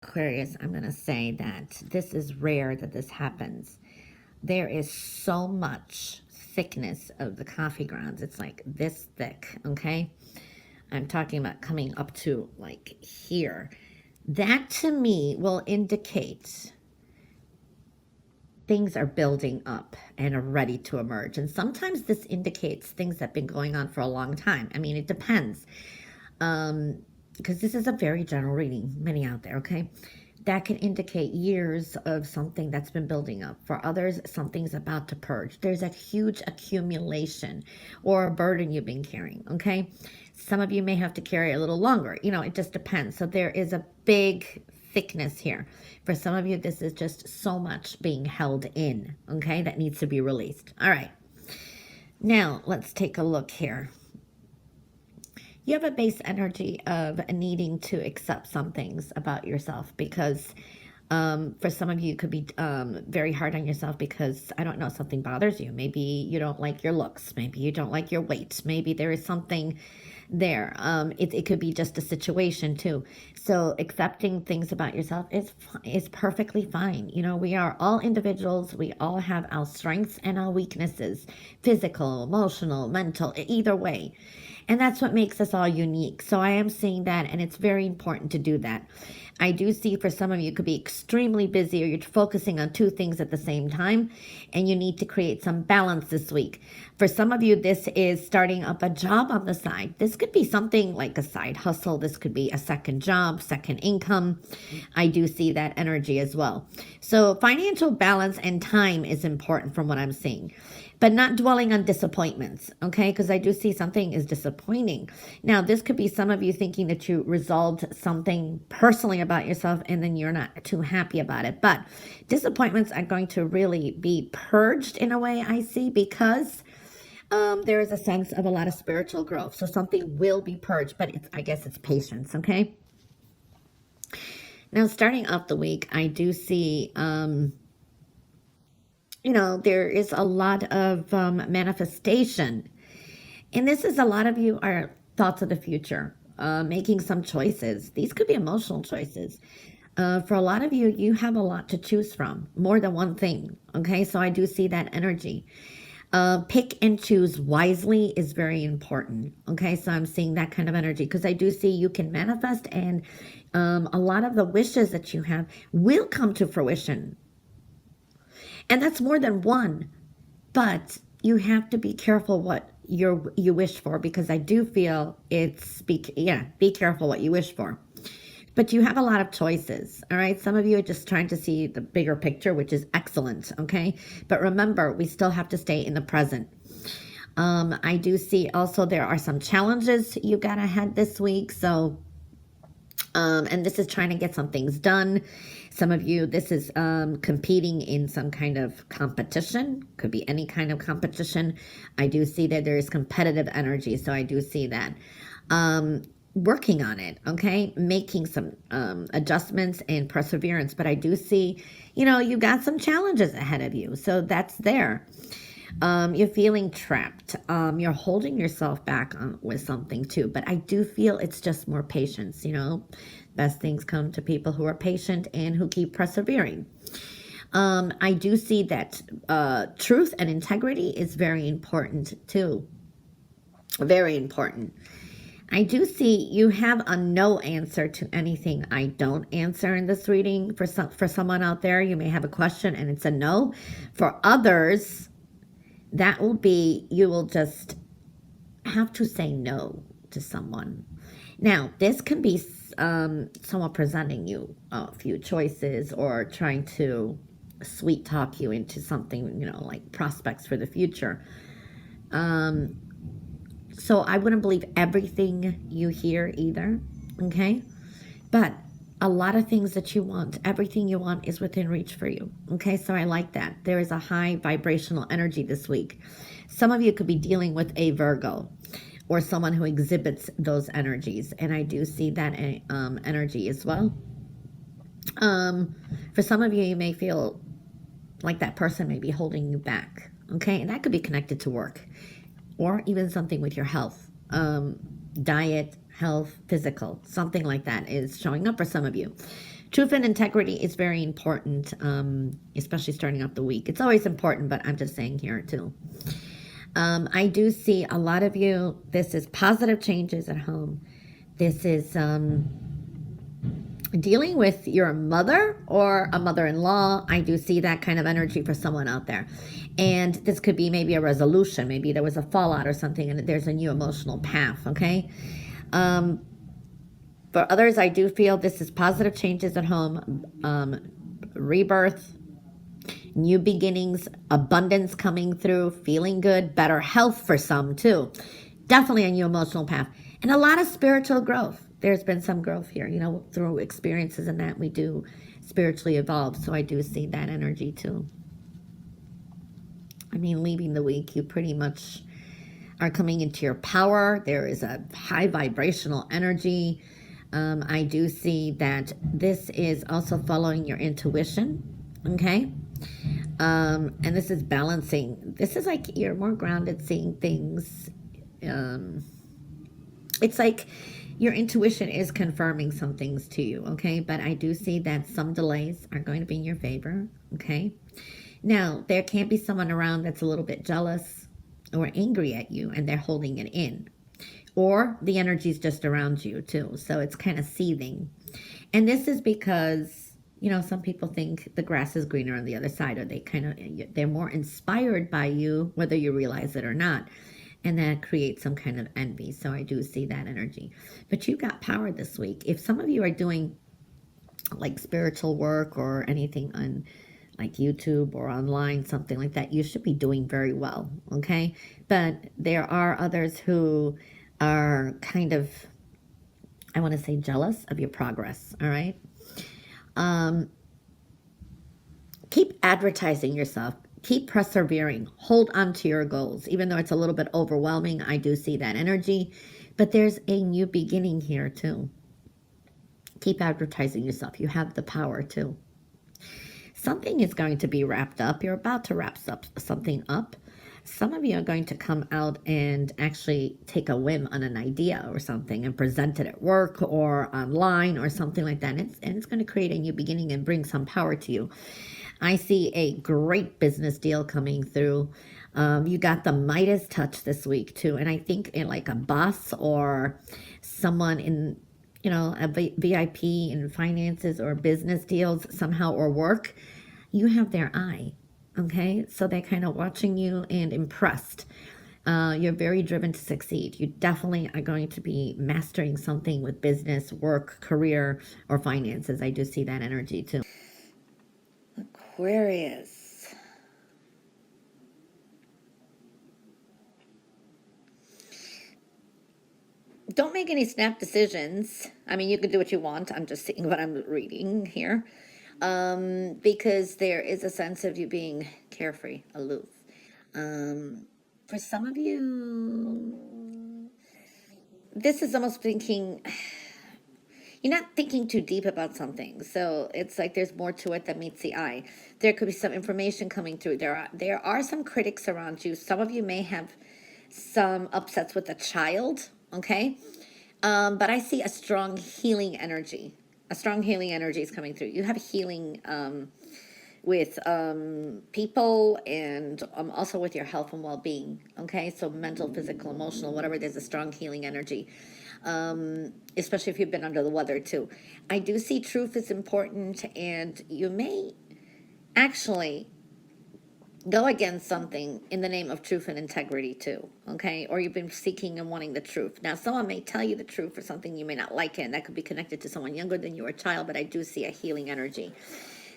Aquarius, I'm going to say that this is rare that this happens. There is so much thickness of the coffee grounds. It's like this thick, okay? I'm talking about coming up to like here. That to me will indicate things are building up and are ready to emerge. And sometimes this indicates things that have been going on for a long time. I mean, it depends. Because this is a very general reading, many out there, okay? That can indicate years of something that's been building up. For others, something's about to purge. There's a huge accumulation or a burden you've been carrying, okay? Some of you may have to carry a little longer. You know, it just depends. So there is a big thickness here. For some of you, this is just so much being held in, okay, that needs to be released. All right. Now, let's take a look here. You have a base energy of needing to accept some things about yourself because for some of you, it could be very hard on yourself because, I don't know, something bothers you. Maybe you don't like your looks. Maybe you don't like your weight. Maybe there is something there. It could be just a situation too. So accepting things about yourself is perfectly fine. You know, we are all individuals. We all have our strengths and our weaknesses, physical, emotional, mental, either way. And that's what makes us all unique. So I am seeing that, and it's very important to do that. I do see for some of you, it could be extremely busy or you're focusing on two things at the same time, and you need to create some balance this week. For some of you, this is starting up a job on the side. This could be something like a side hustle. This could be a second job, second income. I do see that energy as well. So financial balance and time is important from what I'm seeing, but not dwelling on disappointments, okay? Because I do see something is disappointing. Now, this could be some of you thinking that you resolved something personally about yourself and then you're not too happy about it. But disappointments are going to really be purged in a way, I see, because there is a sense of a lot of spiritual growth. So something will be purged, but I guess it's patience, okay? Now, starting off the week, I do see... you know, there is a lot of manifestation. And this is, a lot of you are thoughts of the future, making some choices. These could be emotional choices. For a lot of you, you have a lot to choose from, more than one thing. Okay, so I do see that energy. Pick and choose wisely is very important. Okay, so I'm seeing that kind of energy because I do see you can manifest, and a lot of the wishes that you have will come to fruition. And that's more than one, but you have to be careful what you wish for, because I do feel be careful what you wish for. But you have a lot of choices, all right? Some of you are just trying to see the bigger picture, which is excellent, okay? But remember, we still have to stay in the present. I do see also there are some challenges you got ahead this week, so... and this is trying to get some things done. Some of you, this is competing in some kind of competition. Could be any kind of competition. I do see that there is competitive energy, so I do see that. Working on it, okay? Making some adjustments and perseverance. But I do see, you know, you got some challenges ahead of you, so that's there. You're feeling trapped. You're holding yourself back with something too, but I do feel it's just more patience, you know. Best things come to people who are patient and who keep persevering. I do see that truth and integrity is very important too. Very important. I do see you have a no answer to anything I don't answer in this reading. For someone out there, you may have a question and it's a no. For others, that will be, you will just have to say no to someone. Now, this can be someone presenting you a few choices or trying to sweet talk you into something, you know, like prospects for the future. So I wouldn't believe everything you hear either, okay? But a lot of things that you want, everything you want is within reach for you. Okay, so I like that. There is a high vibrational energy this week. Some of you could be dealing with a Virgo or someone who exhibits those energies. And I do see that energy as well. For some of you, you may feel like that person may be holding you back. Okay, and that could be connected to work or even something with your health. Diet, health, physical, something like that is showing up for some of you. Truth and integrity is very important, especially starting off the week. It's always important, but I'm just saying here too. I do see a lot of you, this is positive changes at home. This is dealing with your mother or a mother-in-law. I do see that kind of energy for someone out there. And this could be maybe a resolution. Maybe there was a fallout or something and there's a new emotional path, okay? For others, I do feel this is positive changes at home, rebirth, new beginnings, abundance coming through, feeling good, better health for some too. Definitely a new emotional path. And a lot of spiritual growth. There's been some growth here, you know, through experiences and that we do spiritually evolve. So I do see that energy too. I mean, leaving the week, you pretty much are coming into your power. There is a high vibrational energy. I do see that this is also following your intuition, okay? And this is balancing. This is like you're more grounded, seeing things. It's like your intuition is confirming some things to you, okay? But I do see that some delays are going to be in your favor, okay? Now, there can be someone around that's a little bit jealous or angry at you and they're holding it in. Or the energy's just around you too. So it's kind of seething. And this is because, you know, some people think the grass is greener on the other side, or they're more inspired by you, whether you realize it or not. And that creates some kind of envy. So I do see that energy. But you got power this week. If some of you are doing like spiritual work or anything on like YouTube or online, something like that, you should be doing very well, okay? But there are others who are kind of, I want to say, jealous of your progress, all right? Keep advertising yourself. Keep persevering. Hold on to your goals. Even though it's a little bit overwhelming, I do see that energy. But there's a new beginning here too. Keep advertising yourself. You have the power too. Something is going to be wrapped up. You're about to wrap something up. Some of you are going to come out and actually take a whim on an idea or something and present it at work or online or something like that. And it's going to create a new beginning and bring some power to you. I see a great business deal coming through. You got the Midas touch this week too. And I think in like a boss or someone in, you know, a VIP in finances or business deals somehow or work, you have their eye. Okay, so they're kind of watching you and impressed. You're very driven to succeed. You definitely are going to be mastering something with business, work, career, or finances. I do see that energy too. Aquarius. Don't make any snap decisions. I mean, you can do what you want. I'm just seeing what I'm reading here. Because there is a sense of you being carefree, aloof. For some of you, this is almost thinking, you're not thinking too deep about something. So it's like there's more to it than meets the eye. There could be some information coming through. There are some critics around you. Some of you may have some upsets with a child, okay? But I see a strong healing energy. A strong healing energy is coming through. You have healing with people and also with your health and well-being, okay? So mental, physical, emotional, whatever, there's a strong healing energy, especially if you've been under the weather too. I do see truth is important, and you may actually go against something in the name of truth and integrity too, okay? Or you've been seeking and wanting the truth. Now, someone may tell you the truth for something you may not like it, and that could be connected to someone younger than you or a child, but I do see a healing energy.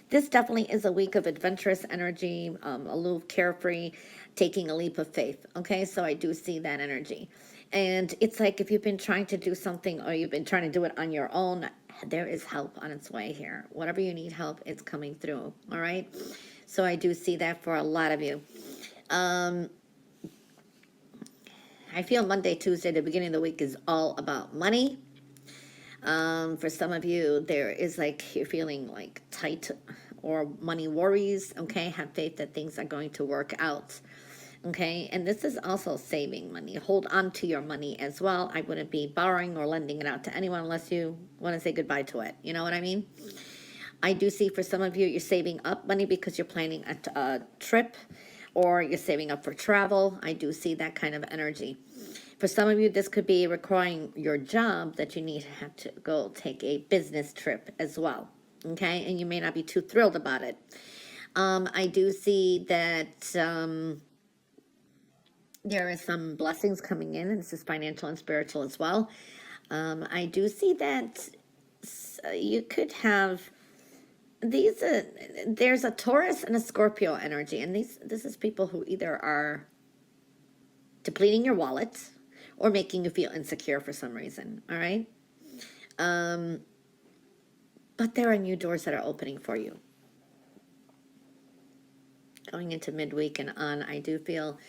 This definitely is a week of adventurous energy, aloof, carefree, taking a leap of faith, okay? So I do see that energy. And it's like if you've been trying to do something or you've been trying to do it on your own, there is help on its way here. Whatever you need help, it's coming through, all right? So I do see that for a lot of you. I feel Monday, Tuesday, the beginning of the week is all about money. For some of you, there is like you're feeling like tight or money worries, okay? Have faith that things are going to work out, okay? And this is also saving money. Hold on to your money as well. I wouldn't be borrowing or lending it out to anyone unless you want to say goodbye to it. You know what I mean? I do see for some of you, you're saving up money because you're planning a trip, or you're saving up for travel. I do see that kind of energy. For some of you, this could be requiring your job that you need to have to go take a business trip as well. Okay, and you may not be too thrilled about it. I do see that there is some blessings coming in, and this is financial and spiritual as well. I do see that you could have these. There's a Taurus and a Scorpio energy, and this is people who either are depleting your wallet or making you feel insecure for some reason. All right, but there are new doors that are opening for you. Going into midweek and on, I do feel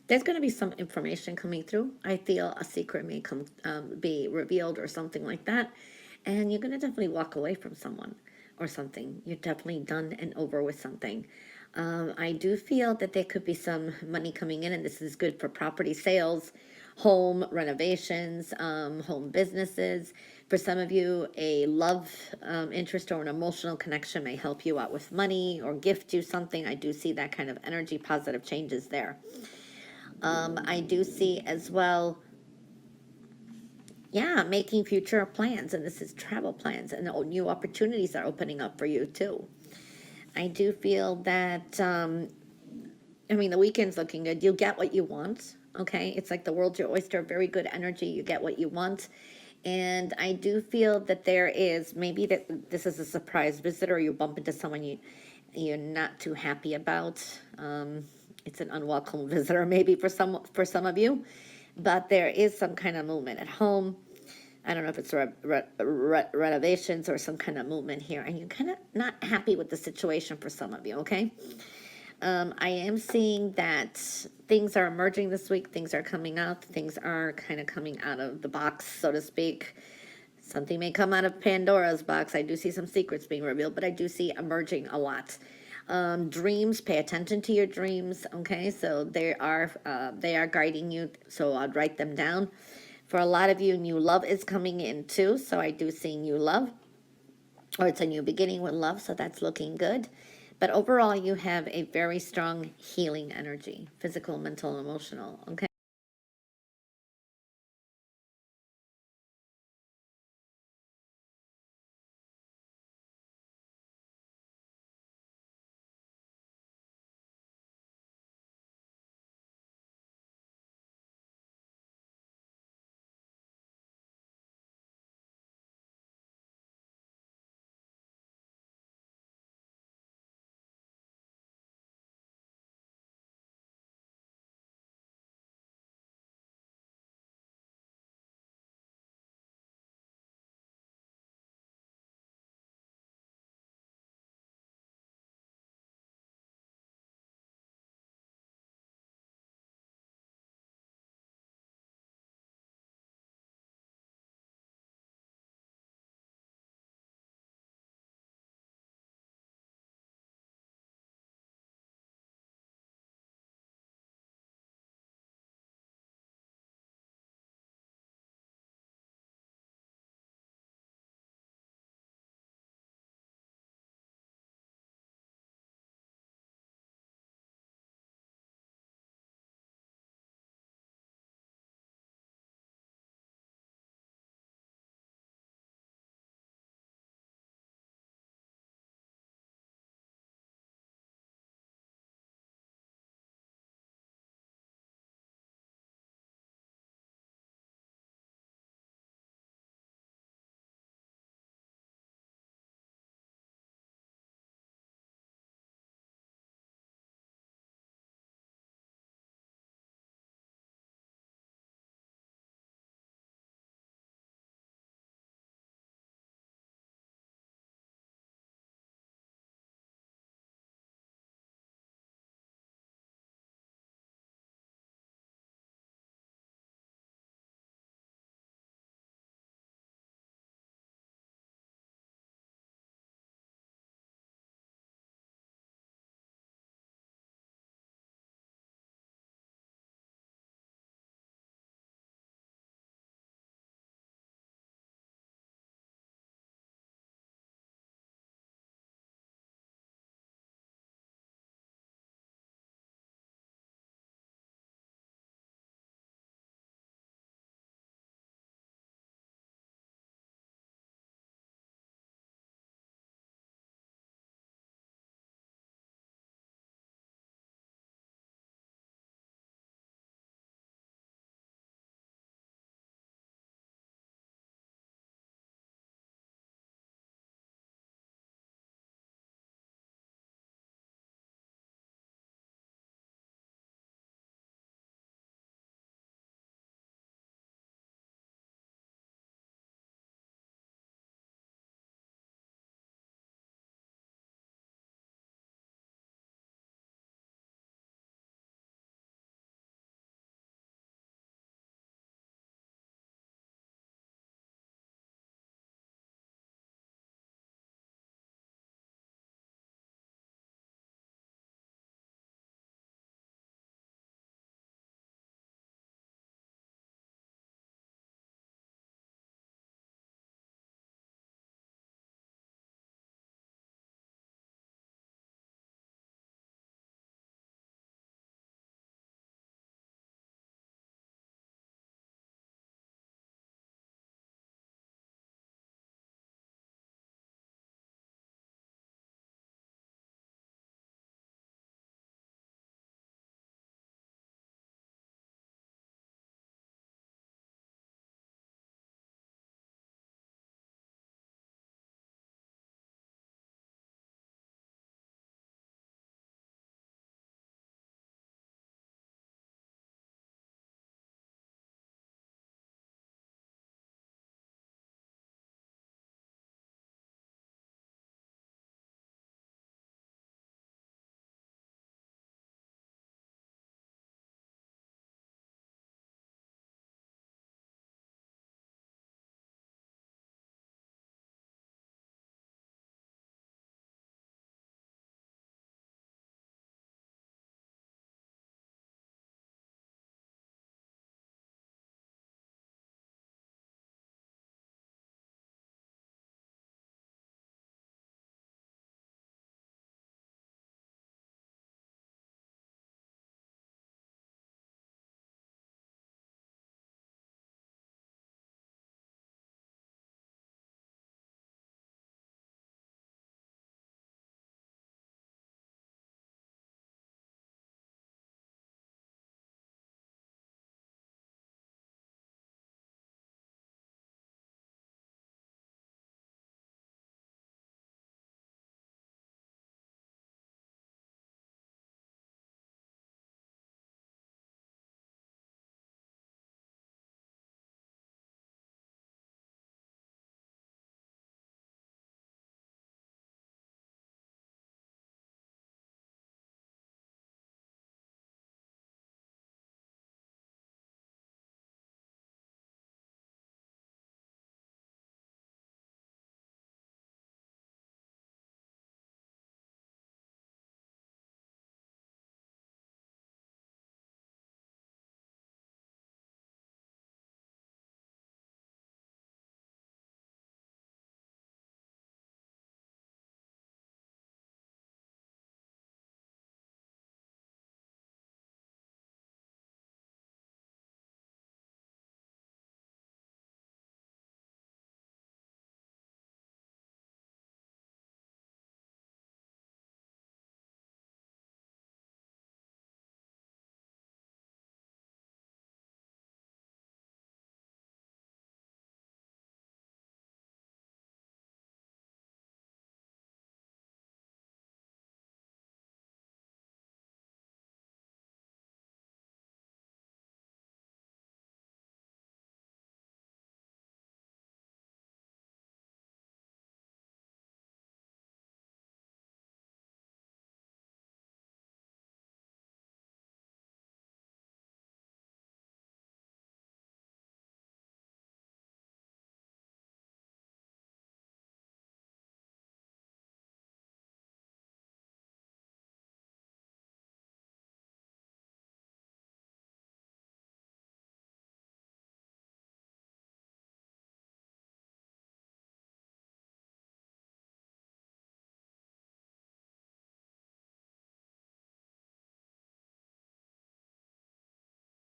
there's going to be some information coming through. I feel a secret may come be revealed or something like that, and you're going to definitely walk away from someone or something. You're definitely done and over with something. I do feel that there could be some money coming in, and this is good for property sales, home renovations, home businesses. For some of you, a love interest or an emotional connection may help you out with money or gift you something. I do see that kind of energy, positive changes there. I do see as well, yeah, making future plans, and this is travel plans, and new opportunities are opening up for you too. I do feel that, I mean, the weekend's looking good. You'll get what you want, okay? It's like the world's your oyster, very good energy. You get what you want. And I do feel that there is, maybe that this is a surprise visitor, or you bump into someone you're not too happy about. It's an unwelcome visitor maybe for some of you, but there is some kind of movement at home. I don't know if it's renovations or some kind of movement here, and you're kind of not happy with the situation for some of you, okay? I am seeing that things are emerging this week, things are coming out, things are kind of coming out of the box, so to speak. Something may come out of Pandora's box. I do see some secrets being revealed, but I do see emerging a lot. Dreams, pay attention to your dreams, okay? So they are guiding you, so I'd write them down. For a lot of you, new love is coming in too, so I do see new love, or it's a new beginning with love, so that's looking good. But overall, you have a very strong healing energy, physical, mental, and emotional, okay?